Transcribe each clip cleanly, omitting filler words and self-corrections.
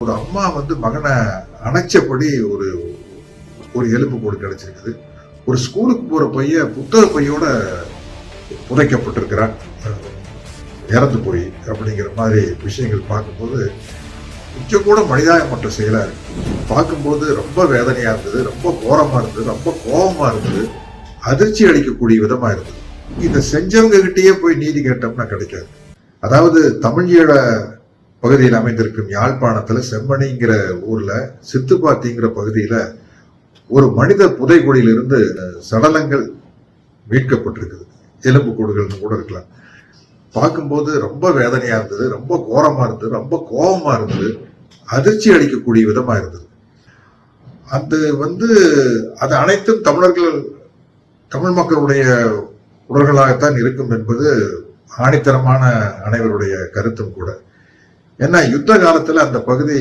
ஒரு அம்மா மகனை அணைச்சபடி ஒரு ஒரு எலும்பு கூடு கிடைச்சிருக்குது. ஒரு ஸ்கூலுக்கு போற பையன் புத்தக பையோட புதைக்கப்பட்டிருக்கிறான் இறந்து போய் அப்படிங்கிற மாதிரி விஷயங்கள் பார்க்கும்போது கொஞ்சம் கூட மனிதாயமற்ற செயலா இருக்கு. பார்க்கும்போது ரொம்ப வேதனையா இருந்தது, ரொம்ப கோரமா இருந்தது, ரொம்ப கோபமா இருந்தது, அதிர்ச்சி அளிக்கக்கூடிய விதமா இருந்தது. இதை செஞ்சவங்க கிட்டேயே போய் நீதி கேட்டோம்னா கிடைக்காது. அதாவது தமிழீழ பகுதியில் அமைந்திருக்கும் யாழ்ப்பாணத்துல செம்மணிங்கிற ஊர்ல சித்துப்பாத்திங்கிற பகுதியில ஒரு மனித புதைகுழியிலிருந்து சடலங்கள் மீட்கப்பட்டிருக்குது. எலும்பு கூடுகள் கூட இருக்கலாம். பார்க்கும்போது ரொம்ப வேதனையா இருந்தது, ரொம்ப கோரமா இருந்தது, ரொம்ப கோபமா இருந்தது, அதிர்ச்சி அளிக்கக்கூடிய விதமா இருந்தது. அது அனைத்தும் தமிழ் மக்களுடைய உடல்களாகத்தான் இருக்கும் என்பது ஆணித்தரமான அனைவருடைய கருத்தும் கூட. ஏன்னா யுத்த காலத்துல அந்த பகுதி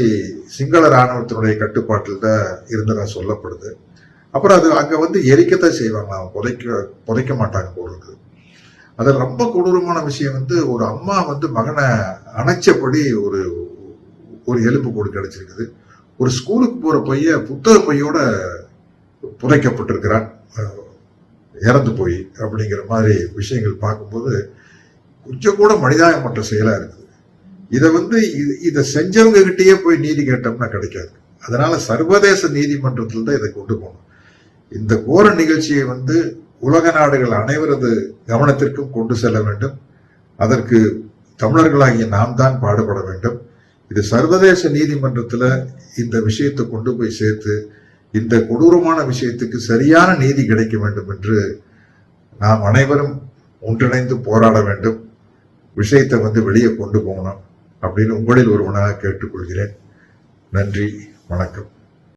சிங்கள இராணுவத்தினுடைய கட்டுப்பாட்டில் தான் இருந்ததா சொல்லப்படுது. அப்புறம் அது அங்க எரிக்கத்தான் செய்வாங்க, புதைக்க மாட்டாங்க போல இருக்குது. அதில் ரொம்ப கொடூரமான விஷயம் ஒரு அம்மா மகனை அணைச்சபடி ஒரு ஒரு எலும்பு கூடு கிடைச்சிருக்குது. ஒரு ஸ்கூலுக்கு போற பையன் புத்தக பையோட புதைக்கப்பட்டிருக்கிறான் இறந்து போய் அப்படிங்கிற மாதிரி விஷயங்கள் பார்க்கும்போது கொஞ்சம் கூட மனிதாயமற்ற செயலா இருக்குது. இதை செஞ்சவங்க கிட்டேயே போய் நீதி கேட்டோம்னா கிடைக்காது. அதனால சர்வதேச நீதிமன்றத்தில் தான் இதை கொண்டு போகணும். இந்த கோர நிகழ்ச்சியை உலக நாடுகள் அனைவரது கவனத்திற்கும் கொண்டு செல்ல வேண்டும். அதற்கு தமிழர்களாகிய நாம் தான் பாடுபட வேண்டும். இது சர்வதேச நீதிமன்றத்துல இந்த விஷயத்தை கொண்டு போய் சேர்த்து இந்த கொடூரமான விஷயத்துக்கு சரியான நீதி கிடைக்க வேண்டும் என்று நாம் அனைவரும் ஒன்றிணைந்து போராட வேண்டும். விஷயத்தை வெளியே கொண்டு போகணும் அப்படின்னு உங்களில் ஒருவனாக கேட்டுக்கொள்கிறேன். நன்றி, வணக்கம்.